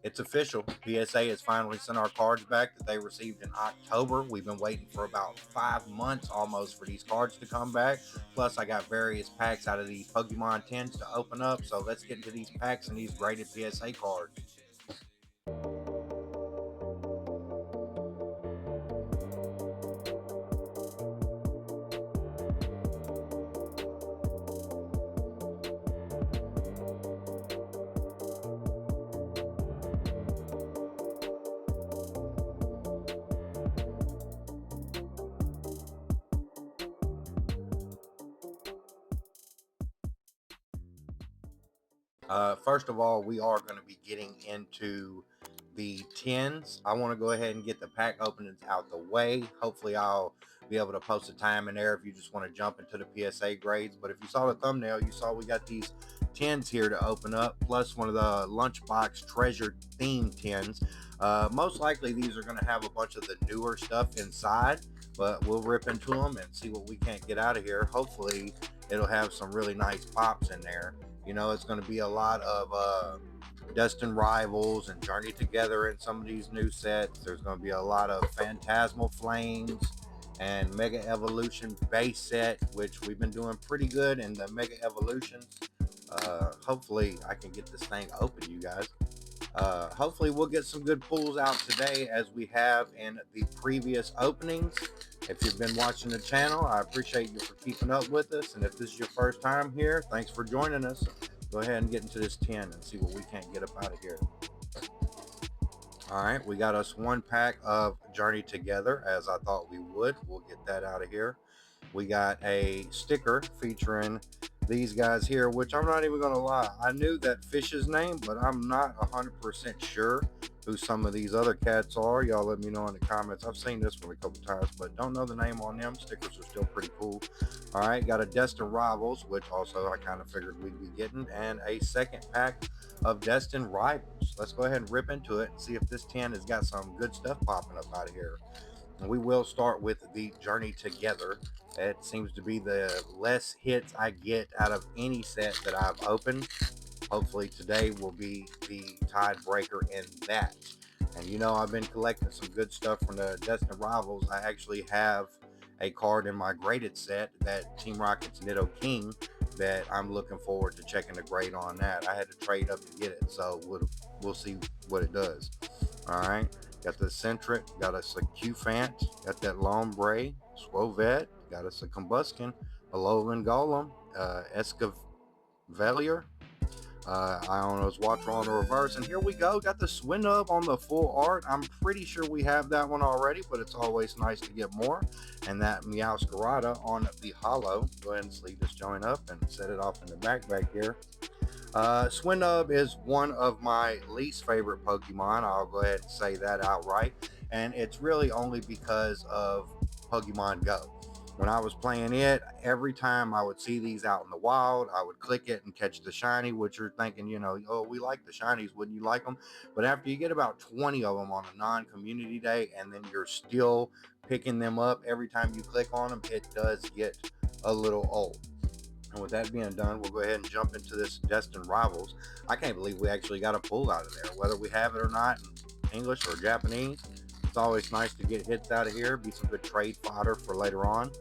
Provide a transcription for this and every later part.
It's official. PSA has finally sent our cards back that they received in October. We've been waiting for about 5 months almost for these cards to come back. Plus, I got various packs out of these Pokemon 10s to open up. So let's get into these packs and these graded PSA cards. First of all, we are going to be getting into the 10s. I want to go ahead and get the pack openings out the way. Hopefully, I'll be able to post a time in there if you just want to jump into the PSA grades. But if you saw the thumbnail, you saw we got these 10s here to open up, plus one of the lunchbox treasure theme 10s. Most likely, these are going to have a bunch of the newer stuff inside, but we'll rip into them and see what we can't get out of here. Hopefully, it'll have some really nice pops in there. It's going to be a lot of Destined Rivals and Journey Together in some of these new sets. There's going to be a lot of Phantasmal Flames and Mega Evolution base set, which we've been doing pretty good in the Mega Evolutions. Hopefully, I can get this thing open, you guys. Hopefully, we'll get some good pulls out today as we have in the previous openings. If you've been watching the channel, I appreciate you for keeping up with us. And if this is your first time here, thanks for joining us. Go ahead and get into this 10 and see what we can't get up out of here. All right, we got us one pack of Journey Together, as I thought we would. We'll get that out of here. We got a sticker featuring these guys here, which I'm not even going to lie. I knew that fish's name, but I'm not 100% sure who some of these other cats are. Y'all let me know in the comments. I've seen this one a couple times, but don't know the name on them. Stickers are still pretty cool. All right, got a Destined Rivals, which also I kind of figured we'd be getting, and a second pack of Destined Rivals. Let's go ahead and rip into it and see if this 10 has got some good stuff popping up out of here. And we will start with the Journey Together. It seems to be the less hits I get out of any set that I've opened. Hopefully today will be the tiebreaker in that. And I've been collecting some good stuff from the Destined Rivals. I actually have a card in my graded set, that Team Rocket's Nido King, that I'm looking forward to checking the grade on that. I had to trade up to get it, so we'll see what it does. All right, got the Centric, got us a Q-Fant, got that Lombre, Swovet, got us a Combuskin, a Lowland Golem, Escavalier, Iono's Watcher on the reverse. And here we go. Got the Swinub on the full art. I'm pretty sure we have that one already, but it's always nice to get more. And that Meowscarada on the hollow. Go ahead and sleeve this joint up and set it off in the back here. Swinub is one of my least favorite Pokemon. I'll go ahead and say that outright. And it's really only because of Pokemon Go. When I was playing it, every time I would see these out in the wild, I would click it and catch the shiny, which you're thinking, oh, we like the shinies, wouldn't you like them? But after you get about 20 of them on a non-community day, and then you're still picking them up every time you click on them, it does get a little old. And with that being done, we'll go ahead and jump into this Destined Rivals. I can't believe we actually got a pull out of there, whether we have it or not in English or Japanese. It's always nice to get hits out of here, be some good trade fodder for later on.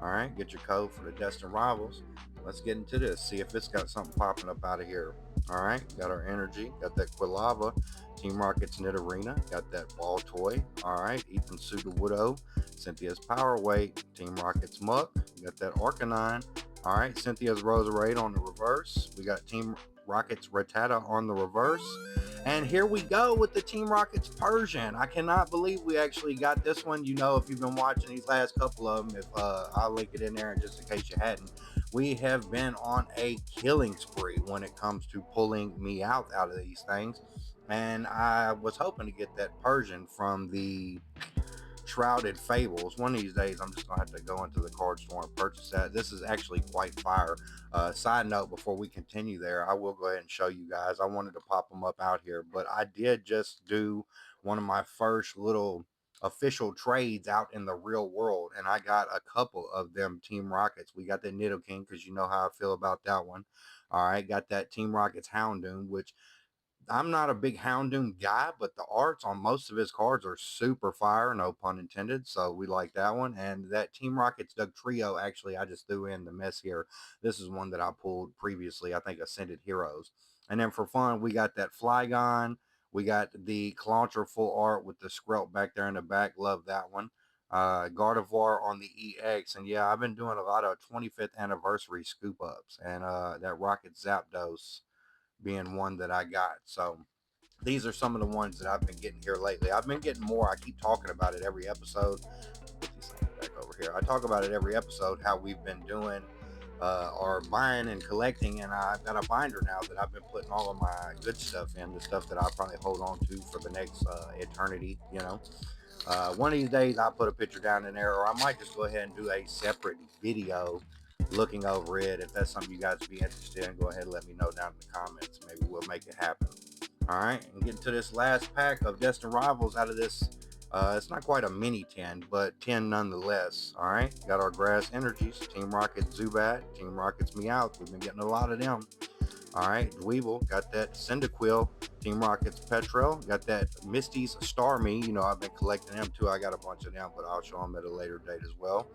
All right, get your code for the Destined Rivals. Let's get into this, see if it's got something popping up out of here. All right, got our energy, got that Quilava, Team Rocket's Nidorina, got that Ball Toy. All right, Ethan Sudowoodo, Cynthia's Power Weight, Team Rocket's Muck, got that Arcanine. All right, Cynthia's Roserade on the reverse. We got Team Rocket's Rattata on the reverse. And here we go with the Team Rocket's Persian. I cannot believe we actually got this one. If you've been watching these last couple of them, if I'll link it in there just in case you hadn't. We have been on a killing spree when it comes to pulling me out of these things. And I was hoping to get that Persian from the Shrouded Fables. One of these days, I'm just going to have to go into the card store and purchase that. This is actually quite fire. Side note, before we continue there, I will go ahead and show you guys. I wanted to pop them up out here, but I did just do one of my first little official trades out in the real world, and I got a couple of them Team Rockets. We got the Nidoking, because you know how I feel about that one. All right, got that Team Rockets Houndoom, which I'm not a big Houndoom guy, but the arts on most of his cards are super fire, no pun intended. So we like that one. And that Team Rocket's Doug Trio, actually, I just threw in the mess here. This is one that I pulled previously, I think Ascended Heroes. And then for fun, we got that Flygon. We got the Clauncher full art with the Skrelt back there in the back. Love that one. Gardevoir on the EX. And yeah, I've been doing a lot of 25th anniversary scoop ups. And that Rocket Zapdos being one that I got. So these are some of the ones that I've been getting here lately. I've been getting more. I keep talking about it every episode. Put these things back over here. I talk about it every episode how we've been doing or buying and collecting, and I've got a binder now that I've been putting all of my good stuff in, the stuff that I'll probably hold on to for the next eternity. One of these days I'll put a picture down in there, or I might just go ahead and do a separate video looking over it. If that's something you guys would be interested in, go ahead and let me know down in the comments. Maybe we'll make it happen. All right, and getting to this last pack of Destined Rivals out of this. It's not quite a mini 10, but 10 nonetheless. All right, got our Grass Energies, Team Rocket Zubat, Team Rocket's Meowth. We've been getting a lot of them. All right, Dweeble, got that Cyndaquil, Team Rocket's Petrel, got that Misty's Starmie. I've been collecting them too. I got a bunch of them, but I'll show them at a later date as well.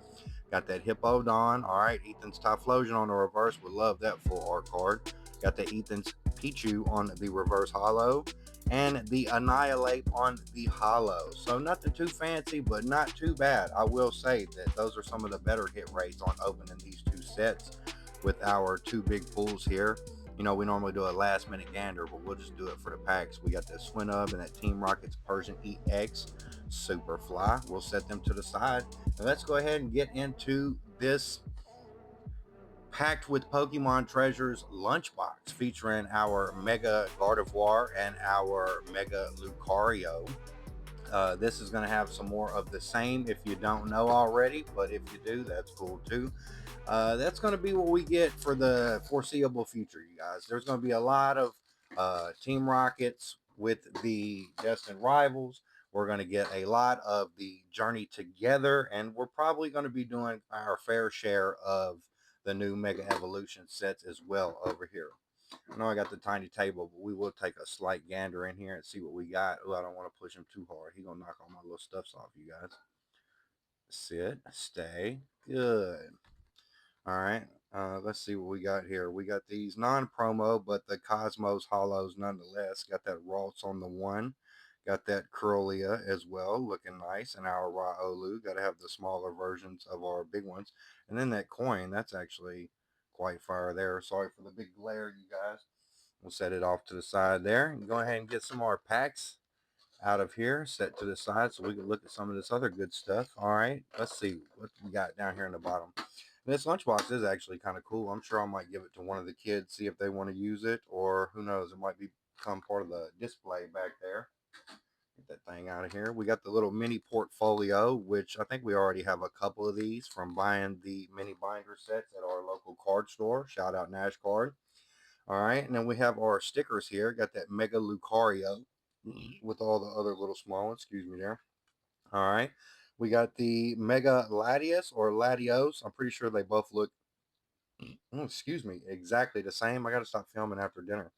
Got that Hippowdon. All right, Ethan's Typhlosion on the reverse. Would love that full art card. Got the Ethan's Pichu on the reverse holo. And the Annihilate on the holo. So nothing too fancy, but not too bad. I will say that those are some of the better hit rates on opening these two sets with our two big pulls here. We normally do a last minute gander, but we'll just do it for the packs. We got that Swinub and that Team Rockets Persian EX Superfly. We'll set them to the side. And let's go ahead and get into this packed with Pokemon Treasures lunchbox featuring our Mega Gardevoir and our Mega Lucario. This is going to have some more of the same if you don't know already, but if you do, that's cool too. That's going to be what we get for the foreseeable future, you guys. There's going to be a lot of Team Rockets with the Destined Rivals. We're going to get a lot of the Journey Together, and we're probably going to be doing our fair share of the new Mega Evolution sets as well over here. I know I got the tiny table, but we will take a slight gander in here and see what we got. Oh, I don't want to push him too hard. He's going to knock all my little stuffs off, you guys. Sit, stay, good. All right. Let's see what we got here. We got these non-promo, but the Cosmos Hollows nonetheless. Got that Ralts on the one. Got that Curlia as well, looking nice. And our Raolu. Got to have the smaller versions of our big ones. And then that coin, that's actually quite far there. Sorry for the big glare, you guys. We'll set it off to the side there. And go ahead and get some more packs out of here, set to the side so we can look at some of this other good stuff. All right, let's see what we got down here in the bottom. This lunchbox is actually kind of cool. I'm sure I might give it to one of the kids, see if they want to use it, or who knows, it might become part of the display back there. Get that thing out of here. We got the little mini portfolio, which I think we already have a couple of these from buying the mini binder sets at our local card store. Shout out Nash Card. All right, and then we have our stickers here. Got that Mega Lucario with all the other little small ones. Excuse me there. All right. We got the Mega Latios or Latios. I'm pretty sure they both look, excuse me, exactly the same. I got to stop filming after dinner.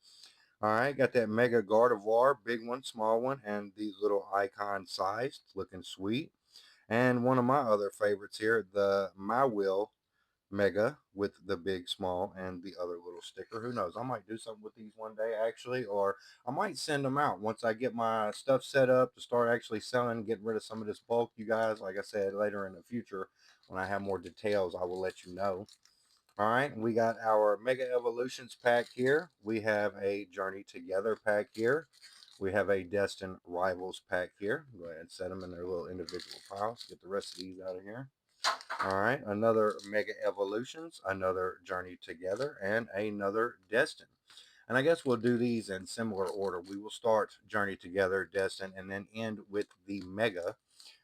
All right. Got that Mega Gardevoir, big one, small one, and these little icon sized, looking sweet. And one of my other favorites here, the My Will Mega with the big, small, and the other little sticker. Who knows? I might do something with these one day, actually, or I might send them out once I get my stuff set up to start actually selling, getting rid of some of this bulk, you guys. Like I said, later in the future, when I have more details, I will let you know. All right, we got our Mega Evolutions pack here. We have a Journey Together pack here. We have a Destined Rivals pack here. Go ahead and set them in their little individual piles. Get the rest of these out of here. All right, another Mega Evolutions, another Journey Together, and another Destin. And I guess we'll do these in similar order. We will start Journey Together, Destin, and then end with the Mega,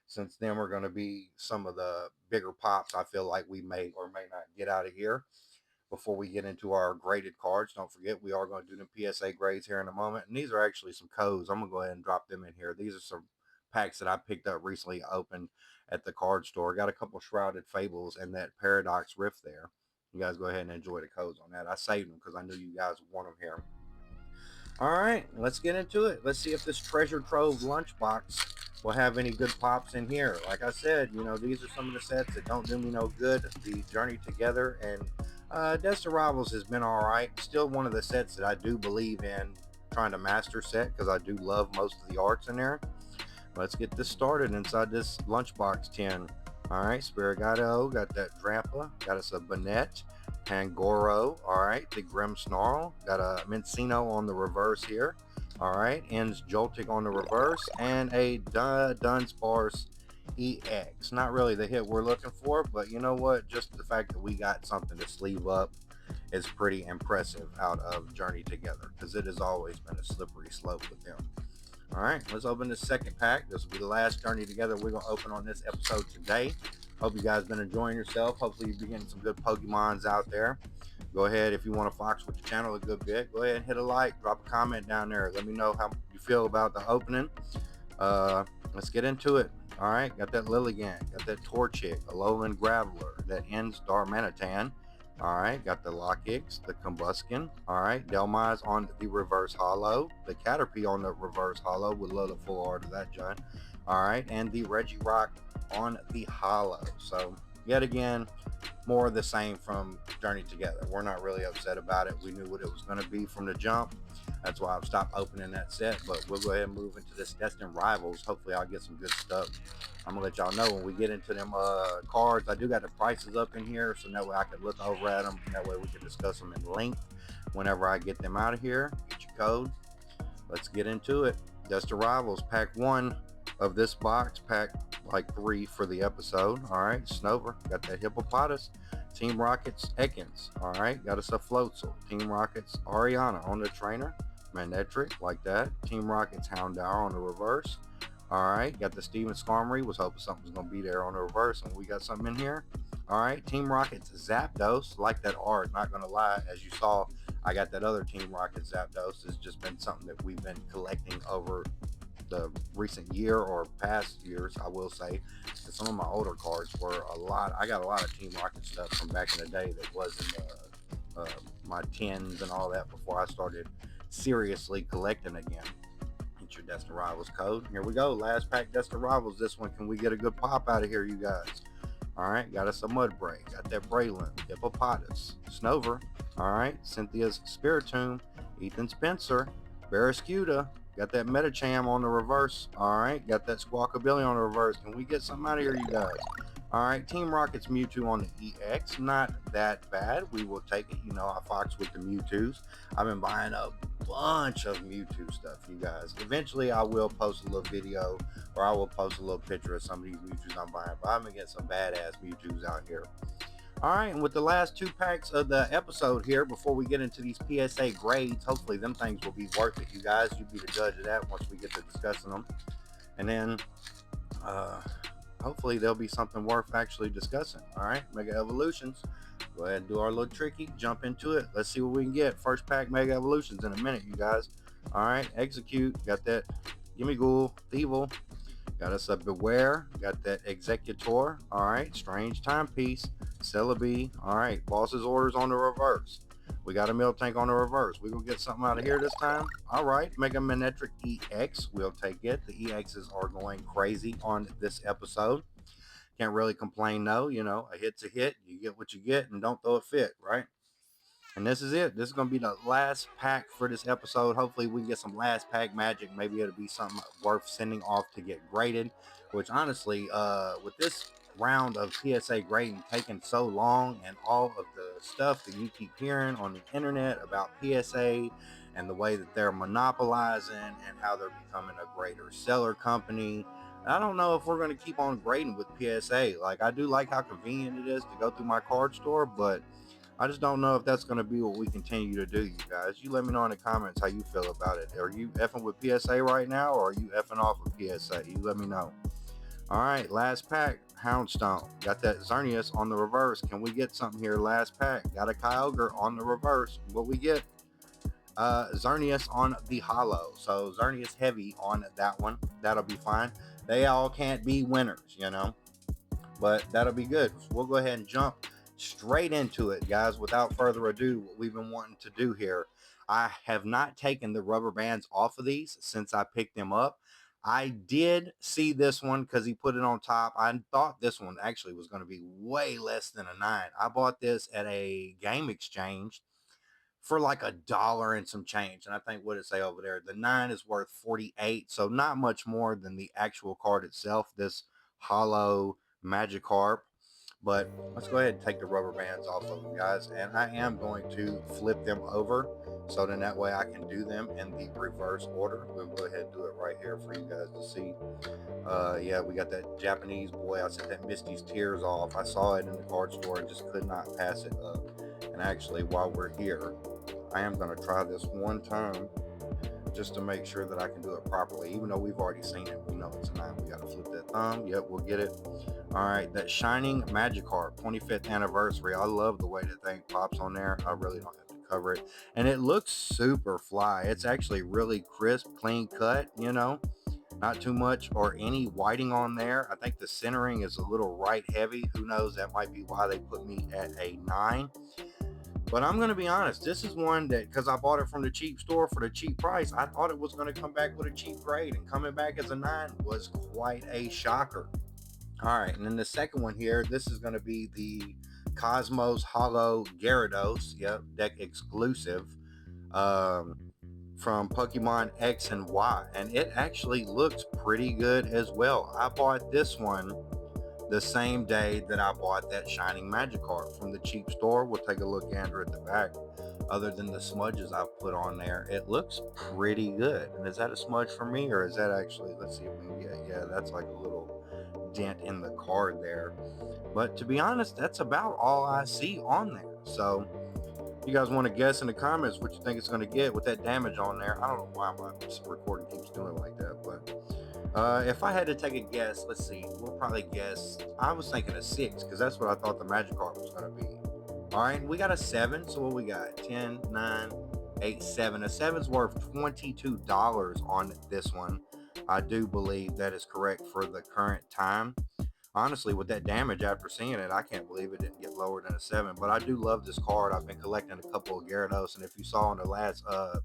since then we're going to be some of the bigger pops I feel like we may or may not get out of here before we get into our graded cards. Don't forget, we are going to do the PSA grades here in a moment. And these are actually some codes. I'm going to go ahead and drop them in here. These are some packs that I picked up recently, opened at the card store. Got a couple Shrouded Fables and that Paradox Rift there. You guys go ahead and enjoy the codes on that. I saved them because I knew you guys would want them here. All right, let's get into it. Let's see if this treasure trove lunchbox will have any good pops in here. Like I said, you know, these are some of the sets that don't do me no good. The Journey Together and Dust of Rivals has been all right. Still one of the sets that I do believe in trying to master set because I do love most of the arts in there. Let's get this started inside this lunchbox tin. All right, Spirigato, got that Drampa, got us a Bonnet, Pangoro, all right, the Grim Snarl, got a Mincino on the reverse here, all right, ends Joltic on the reverse, and a Dunsparce EX. Not really the hit we're looking for, but you know what? Just the fact that we got something to sleeve up is pretty impressive out of Journey Together because it has always been a slippery slope with them. All right, let's open this second pack. This will be the last Journey Together we're going to open on this episode today. Hope you guys been enjoying yourself. Hopefully you're getting some good Pokemons out there. Go ahead, if you want to fox with the channel a good bit, go ahead and hit a like, drop a comment down there. Let me know how you feel about the opening. Let's get into it. All right, got that Lilligant, got that Torchic, a Lowland Graveler, that ends Darmanitan. All right, got the Lockix, the Combuskin. All right, Delmise on the reverse hollow, the Caterpie on the reverse hollow. Would love the full art of that, John. All right, and the Regirock on the hollow. So, yet again, more of the same from Journey Together. We're not really upset about it. We knew what it was going to be from the jump. That's why I've stopped opening that set. But we'll go ahead and move into this Destined Rivals. Hopefully, I'll get some good stuff. I'm gonna let y'all know when we get into them cards. I do got the prices up in here, so that way I can look over at them. And that way we can discuss them in length whenever I get them out of here. Get your code. Let's get into it. Destined Rivals, pack 1 of this box, pack like 3 for the episode. All right, Snover, got that Hippopotas. Team Rockets, Ekans. All right, got us a Floatzel. Team Rockets, Ariana on the trainer. Manectric, like that. Team Rockets, Houndour on the reverse. All right, got the Steven Skarmory. Was hoping something was going to be there on the reverse, and we got something in here. All right, Team Rockets, Zapdos. Like that art, not going to lie. As you saw, I got that other Team Rockets Zapdos. It's just been something that we've been collecting over the recent year or past years, I will say. And some of my older cards were a lot. I got a lot of Team Rocket stuff from back in the day that wasn't my tins and all that before I started seriously collecting again. Get your Destined Rivals code. Here we go. Last pack Destined Rivals. This one, can we get a good pop out of here, you guys? All right, got us a Mudbray. Got that Braylon, Hippopotas, Snover. All right, Cynthia's Spiritomb, Ethan Spencer, Barraskewda. Got that Metacham on the reverse. All right, got that Squawkabilly on the reverse. Can we get something out of here, you guys? All right, Team Rocket's Mewtwo on the EX. Not that bad. We will take it. You know, I fox with the Mewtwo's. I've been buying a bunch of Mewtwo stuff, you guys. Eventually, I will post a little video or I will post a little picture of some of these Mewtwo's I'm buying. But I'm going to get some badass Mewtwo's out here. All right, and with the last 2 packs of the episode here, before we get into these PSA grades, hopefully them things will be worth it, you guys. You be the judge of that once we get to discussing them. And then, hopefully there'll be something worth actually discussing. All right, Mega Evolutions. Go ahead and do our little tricky, jump into it. Let's see what we can get. First pack Mega Evolutions in a minute, you guys. All right, Execute, got that Gimme Ghoul, Thievul. Got us a Beware, got that Executor. All right, Strange Timepiece, Celebi. All right, Boss's Orders on the reverse. We got a Miltank on the reverse. We gonna get something out of here this time. All right, Mega Manectric EX. We'll take it. The EXs are going crazy on this episode. Can't really complain, though. You know, a hit's a hit. You get what you get, and don't throw a fit, right? And this is it. This is going to be the last pack for this episode. Hopefully we can get some last pack magic. Maybe it'll be something worth sending off to get graded, which honestly, with this round of PSA grading taking so long and all of the stuff that you keep hearing on the internet about PSA and the way that they're monopolizing and how they're becoming a greater seller company, I don't know if we're going to keep on grading with PSA. Like, I do like how convenient it is to go through my card store, but I just don't know if that's going to be what we continue to do, you guys. You let me know in the comments how you feel about it. Are you effing with PSA right now, or are you effing off with PSA? You let me know. All right, last pack, Houndstone. Got that Xerneas on the reverse. Can we get something here? Last pack. Got a Kyogre on the reverse. What we get? Xerneas on the hollow. So Xerneas heavy on that one. That'll be fine. They all can't be winners, you know, but that'll be good. So we'll go ahead and jump straight into it, guys. Without further ado, what we've been wanting to do here, I have not taken the rubber bands off of these since I picked them up. I did see this one because he put it on top. I thought this one actually was going to be way less than a 9. I bought this at a game exchange for like $1 and some change. And I think, what did it say over there? The 9 is worth 48. So not much more than the actual card itself, this hollow Magikarp. But let's go ahead and take the rubber bands off of them, guys. And I am going to flip them over so then that way I can do them in the reverse order. We'll go ahead and do it right here for you guys to see. Yeah, we got that Japanese boy. I said that Misty's Tears off. I saw it in the card store and just could not pass it up. And actually, while we're here, I am going to try this one time just to make sure that I can do it properly. Even though we've already seen it, we know it's a 9. We got to flip that thumb. Yep, we'll get it. All right, that Shining Magikarp 25th anniversary. I love the way that thing pops on there. I really don't have to cover it. And it looks super fly. It's actually really crisp, clean cut, you know. Not too much or any whiting on there. I think the centering is a little right heavy. Who knows? That might be why they put me at a 9. But I'm going to be honest, this is one that, because I bought it from the cheap store for the cheap price, I thought it was going to come back with a cheap grade, and coming back as a 9 was quite a shocker. All right, and then the second one here, this is going to be the Cosmos Hollow Gyarados, yep, deck exclusive, from Pokemon X and Y, and it actually looks pretty good as well. I bought this one the same day that I bought that Shining Magikarp from the cheap store. We'll take a look, Andrew, at the back. Other than the smudges I've put on there, it looks pretty good. And is that a smudge for me, or is that actually, let's see if we can get, yeah, that's like a little dent in the card there. But to be honest, that's about all I see on there. So you guys want to guess in the comments what you think it's going to get with that damage on there. I don't know why my recording keeps doing like that, but if I had to take a guess, let's see, we'll probably guess, I was thinking a 6 because that's what I thought the Magikarp was going to be. All right, we got a 7. So what we got? 10, 9, 8, 7. A 7's worth $22 on this one. I do believe that is correct for the current time. Honestly, with that damage, after seeing it, I can't believe it didn't get lower than a 7. But I do love this card. I've been collecting a couple of Gyarados, and if you saw in the last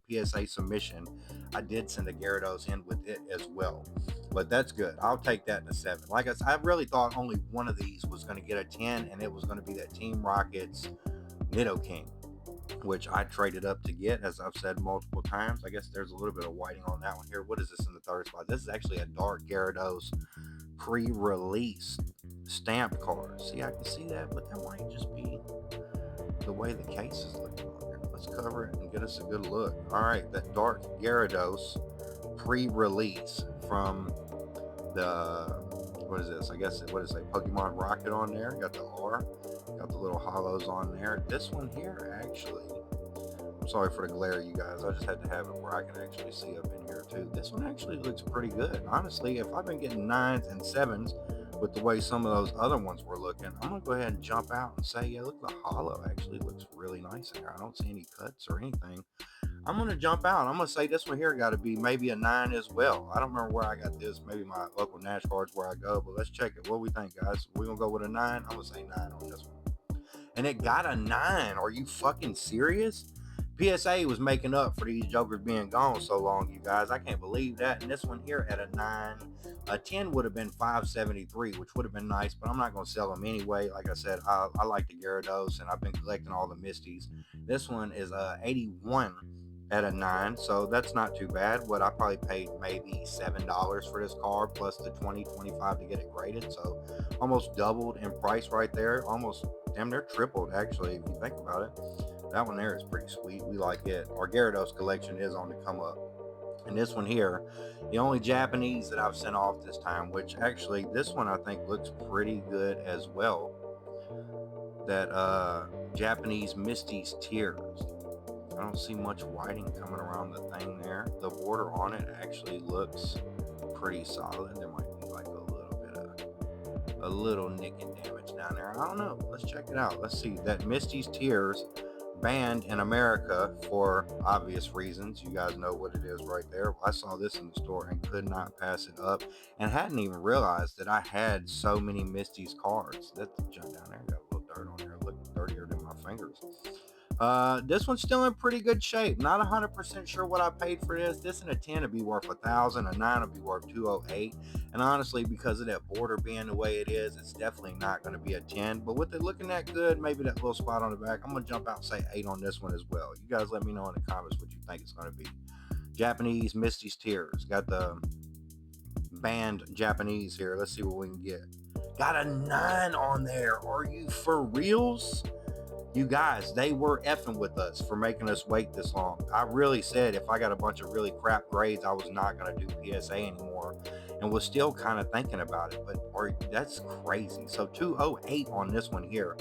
PSA submission, I did send a Gyarados in with it as well. But that's good. I'll take that in a 7. Like I said, I really thought only one of these was going to get a 10, and it was going to be that Team Rocket's Nidoking, which I traded up to get, as I've said multiple times. I guess there's a little bit of whiting on that one here. What is this in the third spot? This is actually a Dark Gyarados pre-release stamped card. See, I can see that, but that might just be the way the case is looking on there. Let's cover it and get us a good look. All right, that Dark Gyarados pre-release from the, what is this? I guess, what is it? Pokemon Rocket on there. Got the R, got the little hollows on there. This one here, actually, I'm sorry for the glare, you guys. I just had to have it where I can actually see up in here too. This one actually looks pretty good. Honestly, if I've been getting 9s and 7s with the way some of those other ones were looking, I'm going to go ahead and jump out and say, yeah, look, the hollow actually looks really nice in here. I don't see any cuts or anything. I'm going to jump out. I'm going to say this one here got to be maybe a 9 as well. I don't remember where I got this. Maybe my local Nash cards where I go, but let's check it. What do we think, guys? We're going to go with a 9? I'm going to say 9 on this one. And it got a 9. Are you fucking serious? PSA was making up for these jokers being gone so long, you guys. I can't believe that. And this one here at a 9, a 10 would have been 573, which would have been nice, but I'm not going to sell them anyway. Like I said, I like the Gyarados, and I've been collecting all the Misties. This one is 81 at a 9, so that's not too bad. What I probably paid maybe $7 for this card, plus the 25 to get it graded, so almost doubled in price right there. Almost damn near tripled, actually, if you think about it. That one there is pretty sweet. We like it. Our Gyarados collection is on the come up. And this one here, the only Japanese that I've sent off this time, which actually this one I think looks pretty good as well. That Japanese Misty's Tears. I don't see much whiting coming around the thing there. The border on it actually looks pretty solid. There might be like a little nick and damage down there. I don't know. Let's check it out. Let's see. That Misty's Tears banned in America for obvious reasons. You guys know what it is right there. I saw this in the store and could not pass it up, and hadn't even realized that I had so many Misty's cards. That junk down there got a little dirt on there, looking dirtier than my fingers. This one's still in pretty good shape. Not 100% sure what I paid for this. This and a 10 would be worth 1,000. A 9 would be worth 208. And honestly, because of that border being the way it is, it's definitely not going to be a 10. But with it looking that good, maybe that little spot on the back, I'm going to jump out and say 8 on this one as well. You guys let me know in the comments what you think it's going to be. Japanese Misty's Tears. Got the banned Japanese here. Let's see what we can get. Got a 9 on there. Are you for reals? You guys, they were effing with us for making us wait this long. I really said if I got a bunch of really crap grades, I was not going to do PSA anymore, and was still kind of thinking about it. But that's crazy. So 208 on this one here.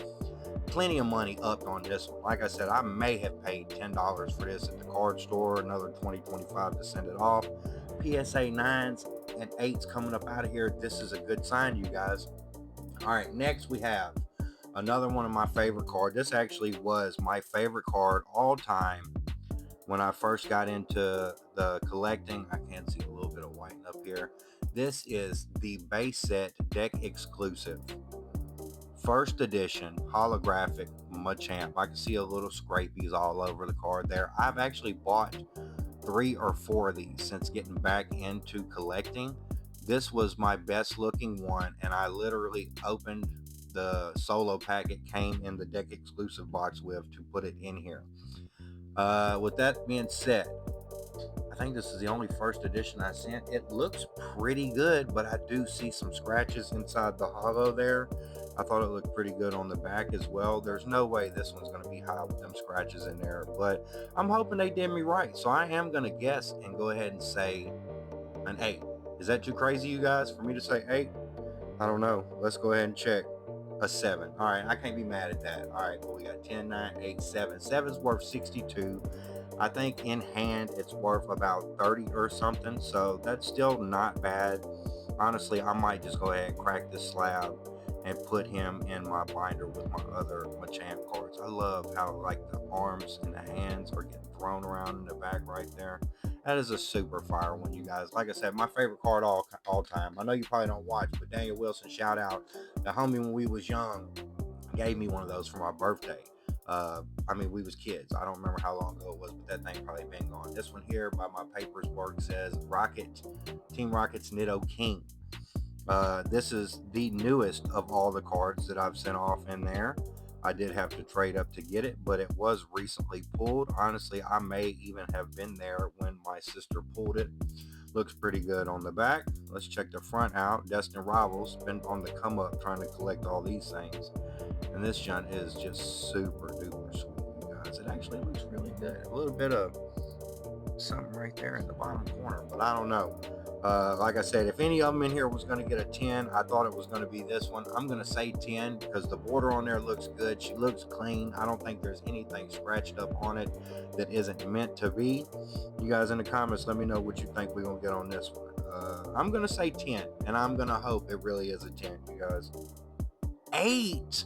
Plenty of money up on this one. Like I said, I may have paid $10 for this at the card store, another 20, 25 to send it off. PSA 9s and 8s coming up out of here. This is a good sign, you guys. All right, next we have another one of my favorite cards. This actually was my favorite card all time when I first got into the collecting. I can see a little bit of white up here. This is the base set deck exclusive first edition holographic Machamp. I can see a little scrapies all over the card there. I've actually bought 3 or 4 of these since getting back into collecting. This was my best looking one, and I literally opened the solo pack it came in the deck exclusive box with to put it in here. With that being said, I think this is the only first edition I sent. It looks pretty good, but I do see some scratches inside the hollow there. I thought it looked pretty good on the back as well. There's no way this one's going to be high with them scratches in there, but I'm hoping they did me right. So I am going to guess and go ahead and say an 8. Is that too crazy, you guys, for me to say 8? I don't know. Let's go ahead and check. A 7. All right, I can't be mad at that. All right, well, we got 10, 9, 8, 7. 7's worth 62. I think in hand it's worth about 30 or something, so that's still not bad. Honestly, I might just go ahead and crack this slab and put him in my binder with my other Machamp cards. I love how like the arms and the hands are getting thrown around in the back right there. That is a super fire one, you guys. Like I said, my favorite card all time. I know you probably don't watch, but Daniel Wilson, shout out. The homie when we was young gave me one of those for my birthday. We was kids. I don't remember how long ago it was, but that thing probably been gone. This one here by my papers work says Team Rocket's Nido King. This is the newest of all the cards that I've sent off in there. I did have to trade up to get it, but it was recently pulled. Honestly, I may even have been there when my sister pulled it. Looks pretty good on the back. Let's check the front out. Destin Rivals been on the come up trying to collect all these things. And this junk is just super duper sweet, you guys. It actually looks really good. A little bit of something right there in the bottom corner, but I don't know. Like I said, if any of them in here was going to get a 10, I thought it was going to be this one. I'm going to say 10 because the border on there looks good. She looks clean. I don't think there's anything scratched up on it that isn't meant to be. You guys in the comments, let me know what you think we're going to get on this one. I'm going to say 10, and I'm going to hope it really is a 10, you guys. 8!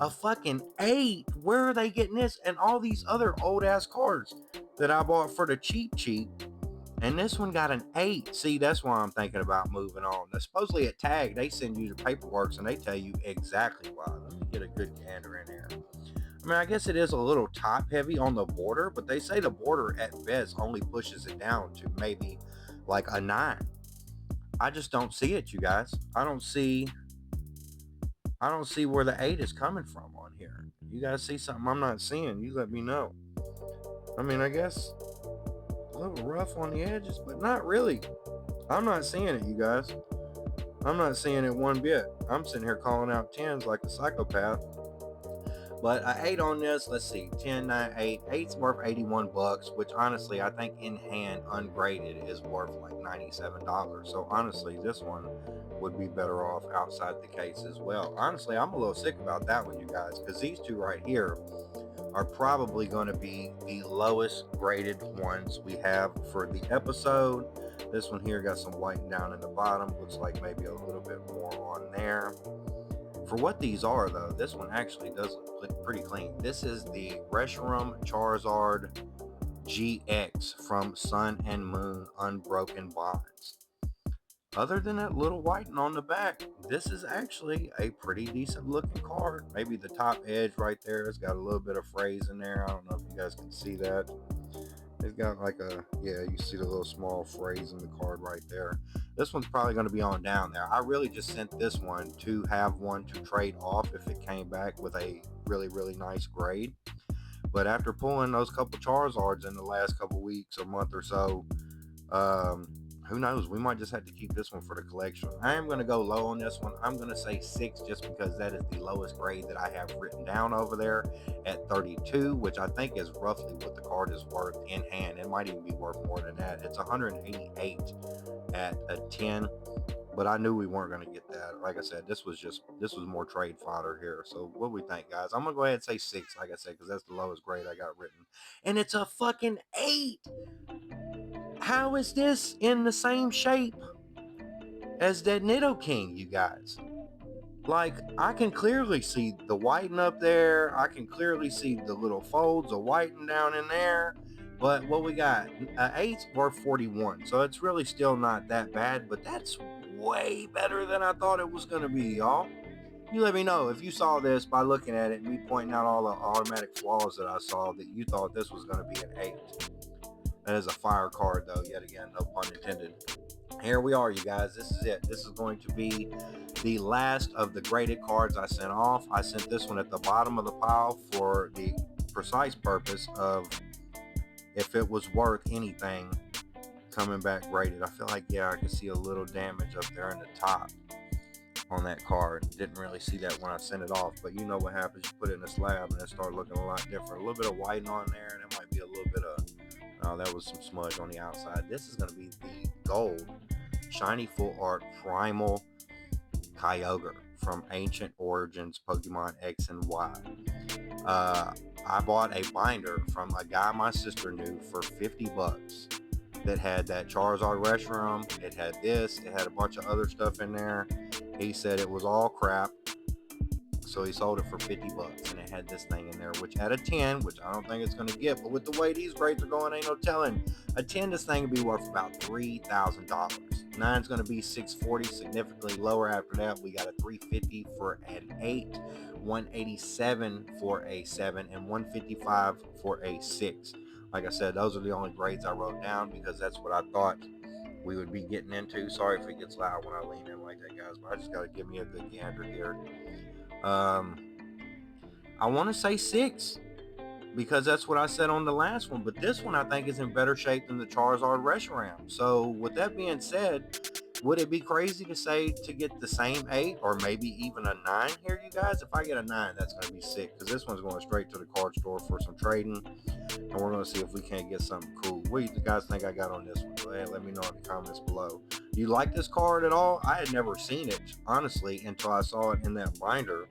A fucking 8! Where are they getting this? And all these other old-ass cards that I bought for the cheap. And this one got an 8. See, that's why I'm thinking about moving on. Now, supposedly at Tag, they send you the paperwork and they tell you exactly why. Let me get a good gander in here. I mean, I guess it is a little top heavy on the border, but they say the border at best only pushes it down to maybe like a 9. I just don't see it, you guys. I don't see where the 8 is coming from on here. You guys see something I'm not seeing? You let me know. I mean, I guess a little rough on the edges, but not really. I'm not seeing it, you guys. I'm not seeing it one bit. I'm sitting here calling out 10s like a psychopath. But I 8 on this. Let's see, 10, 9, 8. 8's worth $81, which honestly I think in hand ungraded is worth like $97. So honestly, this one would be better off outside the case as well. Honestly, I'm a little sick about that one, you guys, because these two right here are probably going to be the lowest graded ones we have for the episode. This one here got some white down in the bottom. Looks like maybe a little bit more on there. For what these are, though, this one actually does look pretty clean. This is the Reshiram Charizard GX from Sun and Moon Unbroken Bonds. Other than that little whiting on the back, this is actually a pretty decent looking card. Maybe the top edge right there has got a little bit of phrase in there. I don't know if you guys can see that. It's got like a, yeah, you see the little small phrase in the card right there. This one's probably going to be on down there. I really just sent this one to have one to trade off if it came back with a really, really nice grade. But after pulling those couple Charizards in the last couple weeks or month or so, um, who knows? We might just have to keep this one for the collection. I am going to go low on this one. I'm going to say 6 just because that is the lowest grade that I have written down over there at 32, which I think is roughly what the card is worth in hand. It might even be worth more than that. It's 188 at a 10, but I knew we weren't going to get that. Like I said, this was more trade fodder here. So what do we think, guys? I'm going to go ahead and say 6, like I said, because that's the lowest grade I got written. And it's a fucking 8. How is this in the same shape as that Nidoking, you guys? Like, I can clearly see the whiten up there. I can clearly see the little folds of whiten down in there. But what we got, 8's worth 41. So it's really still not that bad, but that's way better than I thought it was going to be, y'all. You let me know if you saw this by looking at it and me pointing out all the automatic flaws that I saw, that you thought this was going to be an 8. That is a fire card, though, yet again, no pun intended. Here we are, you guys. This is it. This is going to be the last of the graded cards I sent off. I sent this one at the bottom of the pile for the precise purpose of if it was worth anything coming back graded. I feel like, yeah, I could see a little damage up there in the top on that card. Didn't really see that when I sent it off, but you know what happens. You put it in a slab and it started looking a lot different. A little bit of white on there, and it might be a little bit of, that was some smudge on the outside. This is going to be the gold shiny full art primal Kyogre from Ancient Origins Pokemon X and Y. I bought a binder from a guy my sister knew for 50 bucks that had that Charizard Reshiram. It had this. It had a bunch of other stuff in there. He said it was all crap, so he sold it for 50 bucks, and it had this thing in there, which had a 10, which I don't think it's going to get, but with the way these grades are going, ain't no telling. A 10, this thing would be worth about $3,000. 9's going to be 640, significantly lower after that. We got a 350 for an 8, 187 for a 7, and 155 for a 6. Like I said, those are the only grades I wrote down because that's what I thought we would be getting into. Sorry if it gets loud when I lean in like that, guys, but I just got to give me a good gander here. I want to say 6 because that's what I said on the last one, but this one I think is in better shape than the Charizard Reshiram. So with that being said, would it be crazy to say to get the same 8 or maybe even a 9 here, you guys? If I get a 9, that's going to be sick because this one's going straight to the card store for some trading, and we're going to see if we can't get something cool. What do you guys think I got on this one? Go ahead, let me know in the comments below. Do you like this card at all? I had never seen it, honestly, until I saw it in that binder.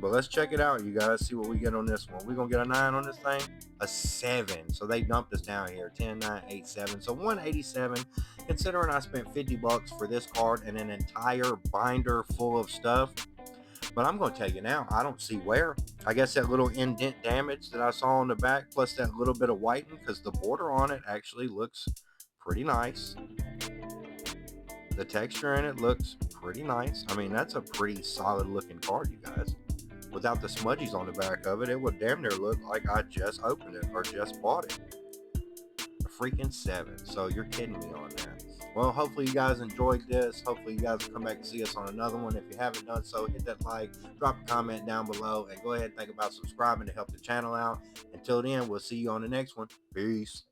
But let's check it out, you guys. See what we get on this one. We're going to get a 9 on this thing. A 7. So they dumped us down here. 10, 9, 8, 7. So 187. Considering I spent 50 bucks for this card and an entire binder full of stuff. But I'm going to tell you now, I don't see where. I guess that little indent damage that I saw on the back, plus that little bit of whitening, because the border on it actually looks pretty nice. The texture in it looks pretty nice. I mean, that's a pretty solid looking card, you guys. Without the smudgies on the back of it, it would damn near look like I just opened it or just bought it. A freaking 7. So you're kidding me on that. Well, hopefully you guys enjoyed this. Hopefully you guys will come back and see us on another one. If you haven't done so, hit that like, drop a comment down below, and go ahead and think about subscribing to help the channel out. Until then, we'll see you on the next one. Peace.